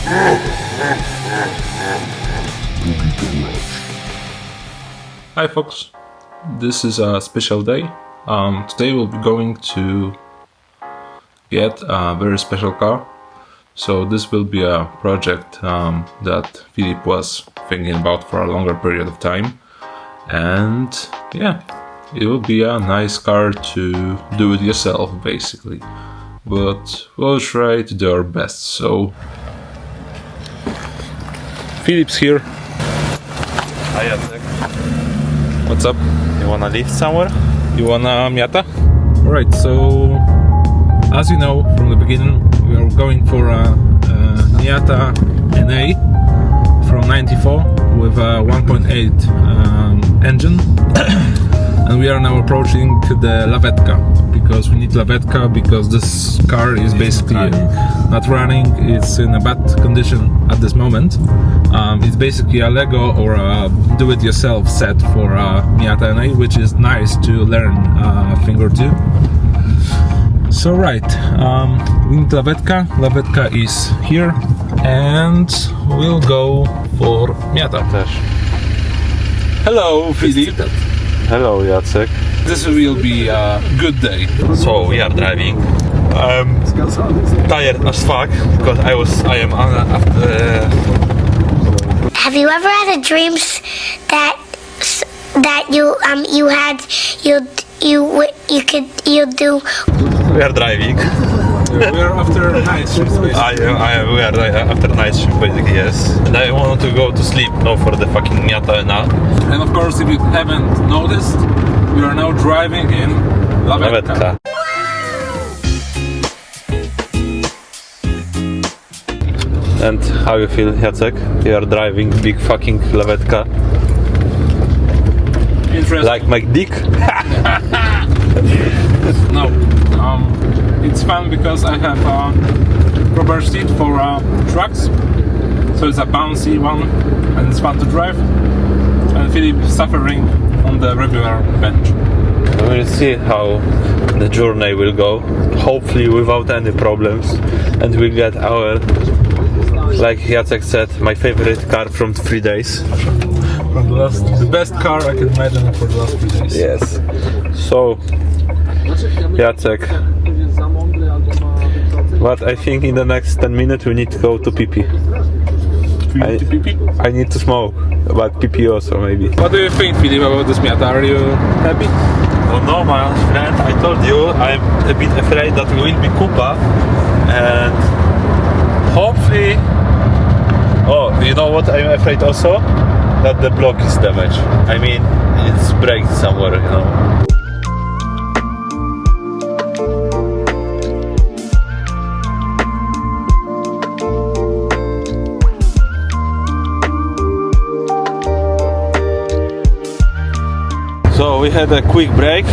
Hi folks, this is a special day. Today we'll be going to get a very special car. So this will be a project that Filip was thinking about for a longer period of time. And yeah, it will be a nice car to do it yourself basically. But we'll try to do our best. So Filip's here. Hi, Jacek. What's up? You wanna live somewhere? You wanna MIATA? Alright, so as you know from the beginning, we are going for a MIATA NA from 94 with a 1.8 engine. And we are now approaching the Lavetka because we need Lavetka because this car is basically not running. It's in a bad condition at this moment. It's basically a Lego or a do-it-yourself set for MIATA NA, which is nice to learn a thing or two. So right, we need Lavetka. Lavetka is here, and we'll go for MIATA. Hello, Filip. Hello, Jacek. This will be a good day. So we are driving. I'm tired as fuck because I am after. Have you ever had a dreams that you do? We are driving. We are after night shift, basically. We are after night shift, basically, yes. And I want to go to sleep now for the fucking MIATA NA. And of course, if you haven't noticed, we are now driving in Lavetka. And how you feel, Jacek? You are driving big fucking Lavetka. Interesting. Like my dick? No. It's fun because I have a rubber seat for trucks. So it's a bouncy one and it's fun to drive. And Filip is suffering on the regular bench. We will see how the journey will go. Hopefully without any problems. And we'll get our, like Jacek said, my favorite car from 3 days. From the best car I can imagine for the last 3 days. Yes. So, Jacek, but I think in the next 10 minutes we need to go to pee-pee. I need to smoke, but pee-pee also maybe. What do you think, Filip, about this MIATA? Are you happy? Oh no, my friend, I told you I'm a bit afraid that we will be Kupa and hopefully... Oh, you know what I'm afraid also? That the block is damaged. I mean, it's breaks somewhere, you know. So we had a quick break.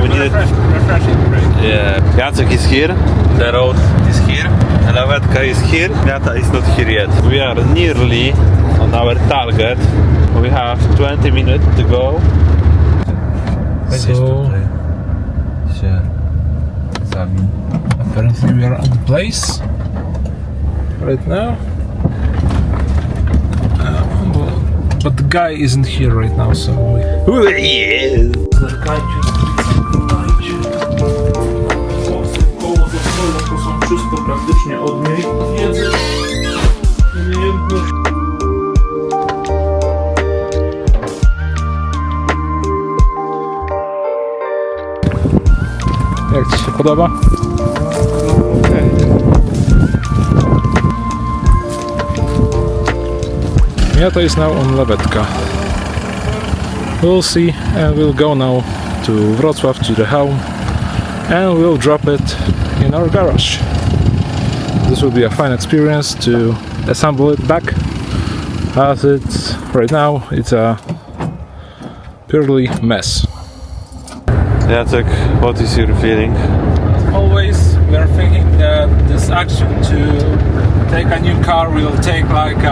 We needed refreshing break. Yeah, Jacek is here. The road is here. Lavetka is here. MIATA is not here yet. We are nearly on our target. We have 20 minutes to go. So apparently we are at the place right now. But the guy isn't here right now, so Yes. To są wszystko praktycznie od niej. Wiedzy, umiejętność. Jak Ci się podoba? MIATA is now on Lavetka. We'll see, and we'll go now to Wrocław, to the home, and we'll drop it in our garage. This will be a fine experience to assemble it back, as it's right now it's a purely mess. Jacek, what is your feeling? As always, we are thinking that this action to take a new car will take like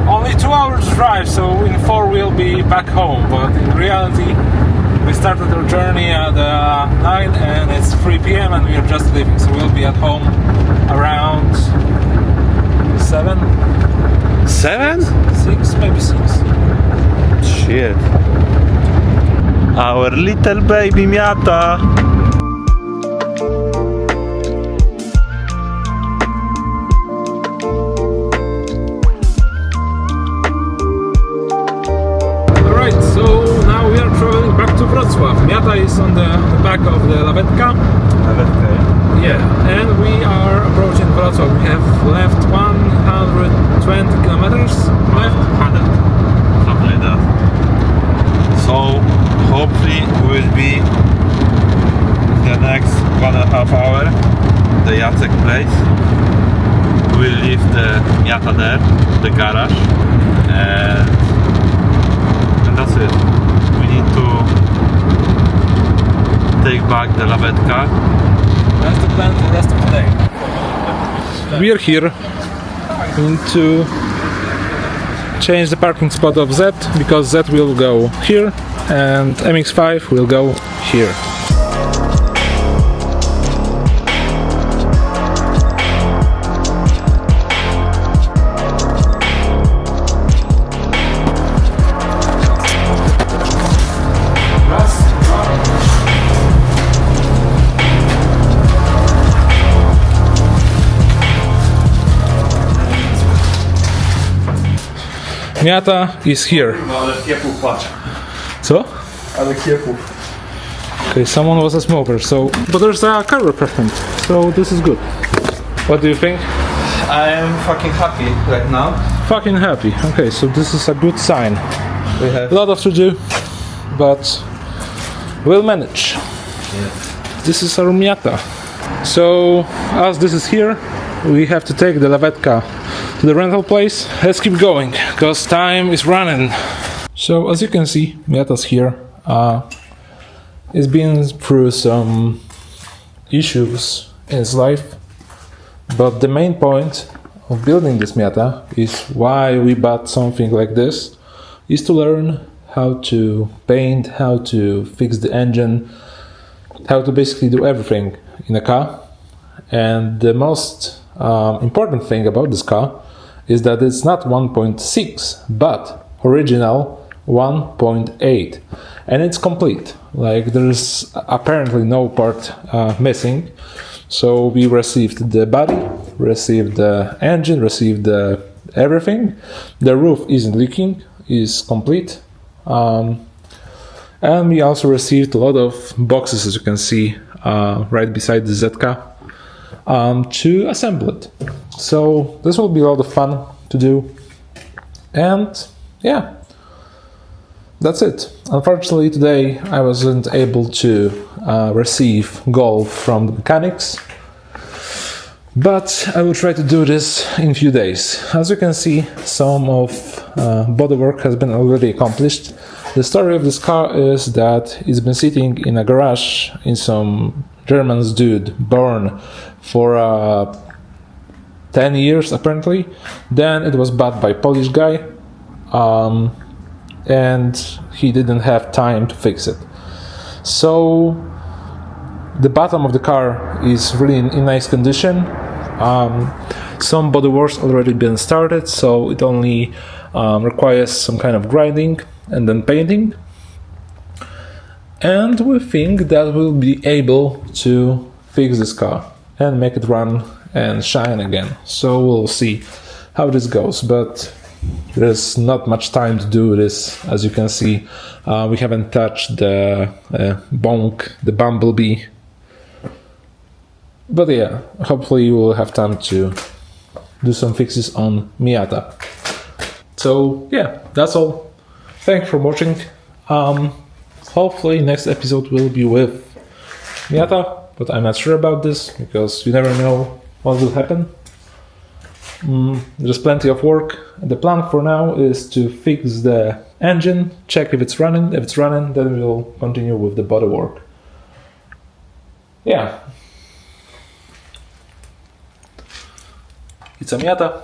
only 2 hours drive, so in 4 we'll be back home, but in reality we started our journey at 9 and it's 3 p.m. and we are just leaving, so we'll be at home around maybe 6. Shit. Our little baby Miata. Alright, so now we are traveling back to Wrocław. Miata is on the back of the Lawetka. Yeah, and we are approaching Wrocław. We have left 120 kilometers left. 100. Something like that. So hopefully we will be the next 1.5 hour the Jacek place. We'll leave the Miata there, the garage, and that's it. We need to take back the Lawetka. That's the plan for the rest of the day. We are here. We need to change the parking spot of Z, because Z will go here and MX-5 will go here. Miata is here. Ale kiepów, patrz. Co? Ale kiepów. Okay, someone was a smoker, so... But there's a car refreshment, so this is good. What do you think? I am fucking happy right now. Fucking happy. Okay, so this is a good sign. We have A lot of to do, but we'll manage. This is our Miata. So, as this is here, we have to take the Lawetka to the rental place. Let's keep going, because time is running. So, as you can see, Miata's here. It's been through some issues in its life, but the main point of building this Miata is why we bought something like this, is to learn how to paint, how to fix the engine, how to basically do everything in a car. And the most important thing about this car is that it's not 1.6 but original 1.8, and it's complete. Like, there's apparently no part missing. So we received the body, received the engine, received the everything. The roof isn't leaking, is complete. And we also received a lot of boxes, as you can see right beside the ZK, to assemble it. So this will be a lot of fun to do. And yeah, that's it. Unfortunately today I wasn't able to receive golf from the mechanics, but I will try to do this in a few days. As you can see, some of bodywork has been already accomplished. The story of this car is that it's been sitting in a garage in some German's dude born for 10 years apparently. Then it was bought by Polish guy, and he didn't have time to fix it. So the bottom of the car is really in nice condition. Some bodywork's already been started, so it only requires some kind of grinding and then painting. And we think that we'll be able to fix this car and make it run and shine again. So we'll see how this goes, but there's not much time to do this. As you can see, we haven't touched the bonk, the bumblebee. But yeah, hopefully we'll have time to do some fixes on Miata. So yeah, that's all. Thanks for watching. Hopefully next episode will be with Miata, but I'm not sure about this because you never know what will happen. There's plenty of work. The plan for now is to fix the engine, check if it's running. If it's running, then we'll continue with the bodywork. Yeah. It's a Miata.